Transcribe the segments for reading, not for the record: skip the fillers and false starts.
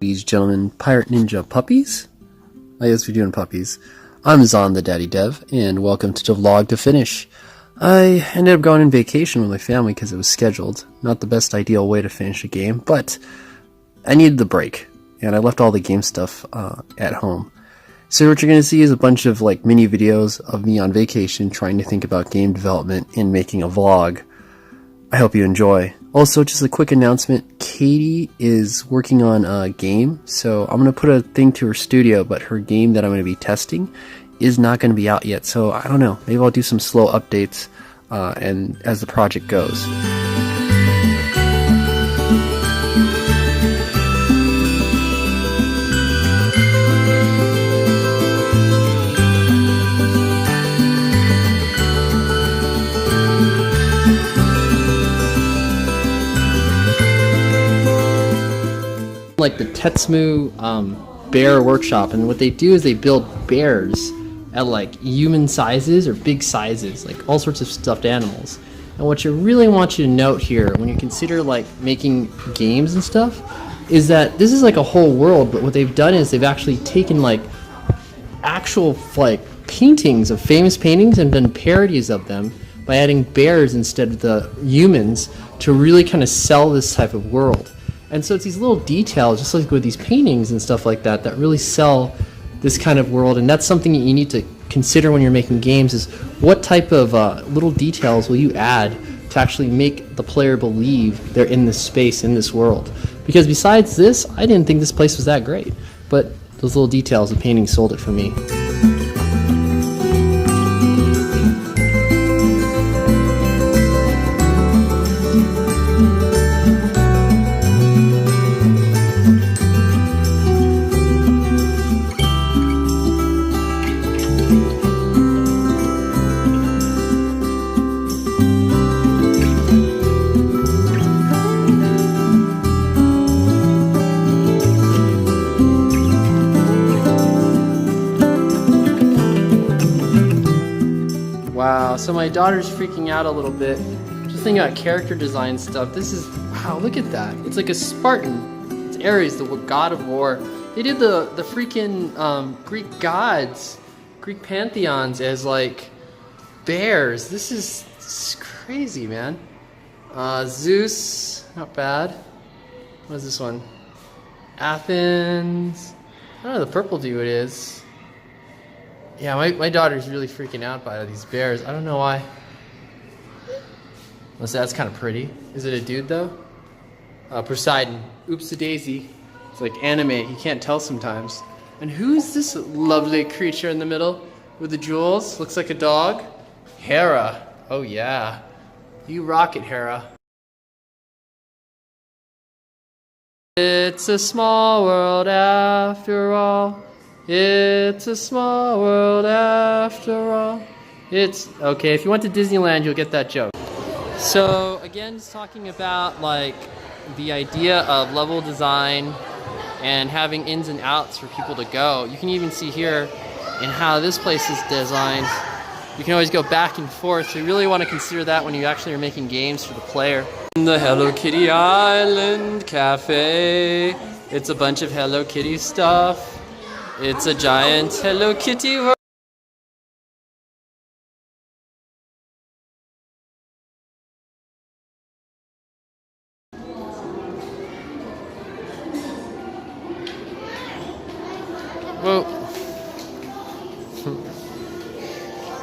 ladies, gentlemen, pirate ninja puppies? I guess we're doing puppies. I'm Zon the Daddy Dev, and welcome to Devlog to Finish. I ended up going on vacation with my family because it was scheduled. Not the best ideal way to finish a game, but I needed the break, and I left all the game stuff at home. So what you're going to see is a bunch of mini videos of me on vacation trying to think about game development and making a vlog. I hope you enjoy. Also, just a quick announcement, Katie is working on a game, so I'm going to put a thing to her studio, but her game that I'm going to be testing is not going to be out yet, so I don't know, maybe I'll do some slow updates and as the project goes. Like the Tetes bear workshop, and what they do is they build bears at human sizes or big sizes, all sorts of stuffed animals. And what I really want you to note here when you consider making games and stuff is that this is a whole world, but what they've done is they've actually taken actual paintings of famous paintings and done parodies of them by adding bears instead of the humans to really kind of sell this type of world. And so it's these little details, just like with these paintings and stuff like that, that really sell this kind of world. And that's something that you need to consider when you're making games, is what type of little details will you add to actually make the player believe they're in this space, in this world. Because besides this, I didn't think this place was that great. But those little details, the painting sold it for me. Wow, so my daughter's freaking out a little bit. Just thinking about character design stuff. This is, wow, look at that. It's like a Spartan. It's Ares, the god of war. They did the freaking Greek gods, Greek pantheons as bears. This is crazy, man. Zeus, not bad. What is this one? Athens. I don't know the purple dude is. Yeah, my daughter's really freaking out by these bears. I don't know why. Well, so that's kind of pretty. Is it a dude, though? Poseidon. Oops-a-daisy. It's like anime. You can't tell sometimes. And who's this lovely creature in the middle with the jewels? Looks like a dog. Hera. Oh, yeah. You rock it, Hera. It's a small world after all. It's a small world after all. It's okay, if you went to Disneyland, you'll get that joke. So again, just talking about the idea of level design and having ins and outs for people to go. You can even see here in how this place is designed. You can always go back and forth, so you really want to consider that when you actually are making games for the player. The Hello Kitty Island Cafe. It's a bunch of Hello Kitty stuff. It's a giant Hello Kitty world. Whoa.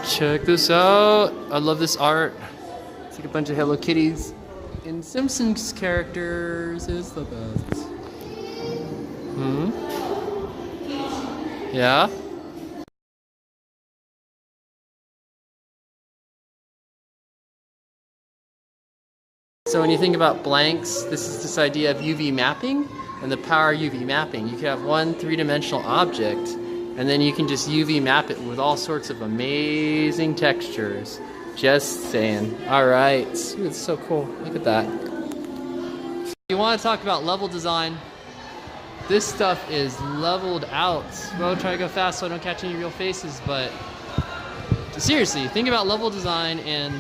Check this out. I love this art. It's like a bunch of Hello Kitties. And Simpsons characters is the best. Yeah? So when you think about blanks, this is this idea of UV mapping and the power of UV mapping. You can have one three-dimensional object, and then you can just UV map it with all sorts of amazing textures. Just saying. All right. Ooh, it's so cool. Look at that. If you want to talk about level design, this stuff is leveled out. Well, try to go fast so I don't catch any real faces, but seriously, think about level design, and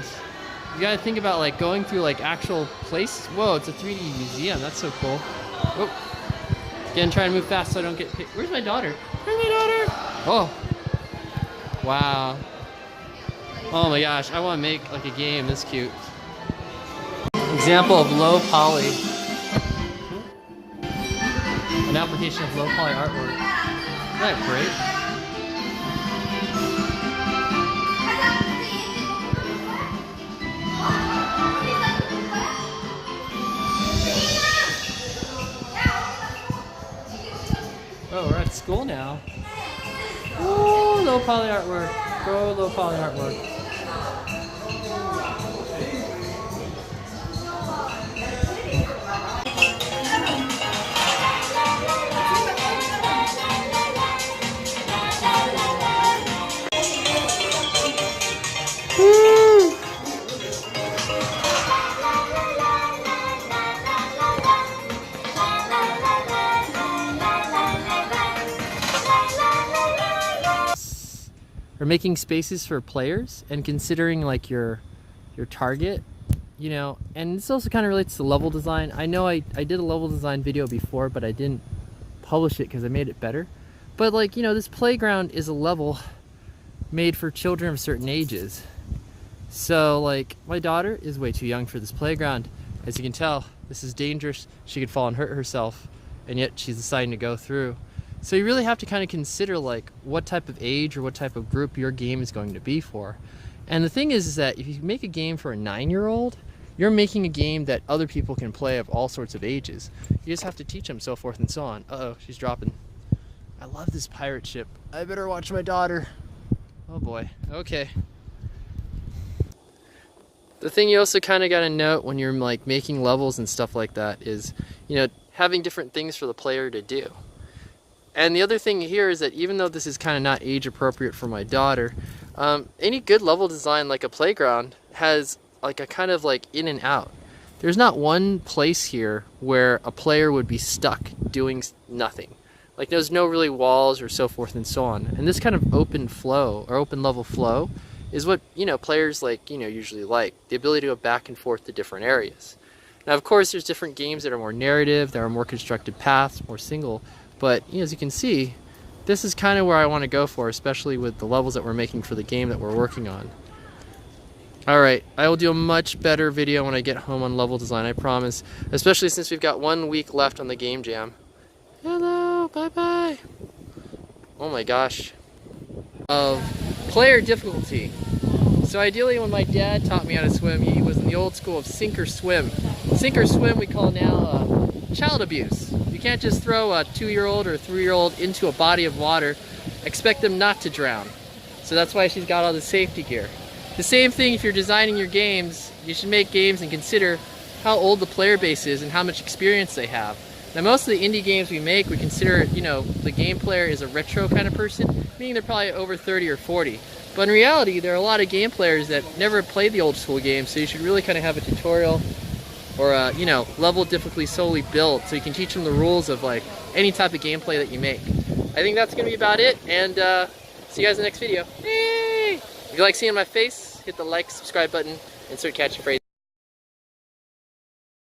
you gotta think about going through actual places. Whoa, it's a 3D museum. That's so cool. Oh. Again, trying to move fast so I don't get hit. Where's my daughter? Where's my daughter? Oh. Wow. Oh my gosh, I want to make like a game this cute. Example of low poly. An application of low poly artwork. Isn't that great? Oh, we're at school now. Ooh, low poly artwork. Go low poly artwork. Or making spaces for players and considering like your target, you know. And this also kind of relates to level design. I know I did a level design video before, but I didn't publish it because I made it better. But like, you know, this playground is a level made for children of certain ages. So like, my daughter is way too young for this playground. As you can tell, this is dangerous. She could fall and hurt herself, and yet she's deciding to go through. So you really have to kind of consider like what type of age or what type of group your game is going to be for. And the thing is that if you make a game for a 9-year-old, you're making a game that other people can play of all sorts of ages. You just have to teach them, so forth and so on. Uh-oh, she's dropping. I love this pirate ship. I better watch my daughter. Oh boy, okay. The thing you also kind of got to note when you're like making levels and stuff like that is, you know, having different things for the player to do. And the other thing here is that even though this is kind of not age appropriate for my daughter, any good level design like a playground has like a kind of like in and out. There's not one place here where a player would be stuck doing nothing. Like there's no really walls or so forth and so on. And this kind of open flow or open level flow is what, you know, players like, you know, usually like. The ability to go back and forth to different areas. Now of course there's different games that are more narrative, there are more constructed paths, more single. But you know, as you can see, this is kind of where I want to go for, especially with the levels that we're making for the game that we're working on. Alright, I will do a much better video when I get home on level design, I promise. Especially since we've got 1 week left on the game jam. Hello, bye-bye. Oh my gosh. Player difficulty. So ideally when my dad taught me how to swim, he was in the old school of sink or swim. Sink or swim we call now child abuse. You can't just throw a 2-year-old or a 3-year-old into a body of water, expect them not to drown. So that's why she's got all the safety gear. The same thing if you're designing your games, you should make games and consider how old the player base is and how much experience they have. Now most of the indie games we make, we consider, you know, the game player is a retro kind of person, meaning they're probably over 30 or 40. But in reality, there are a lot of game players that never played the old school game, so you should really kind of have a tutorial or a, you know, level difficulty solely built so you can teach them the rules of like any type of gameplay that you make. I think that's going to be about it, and see you guys in the next video. Yay! If you like seeing my face, hit the like, subscribe button, and start catching phrases.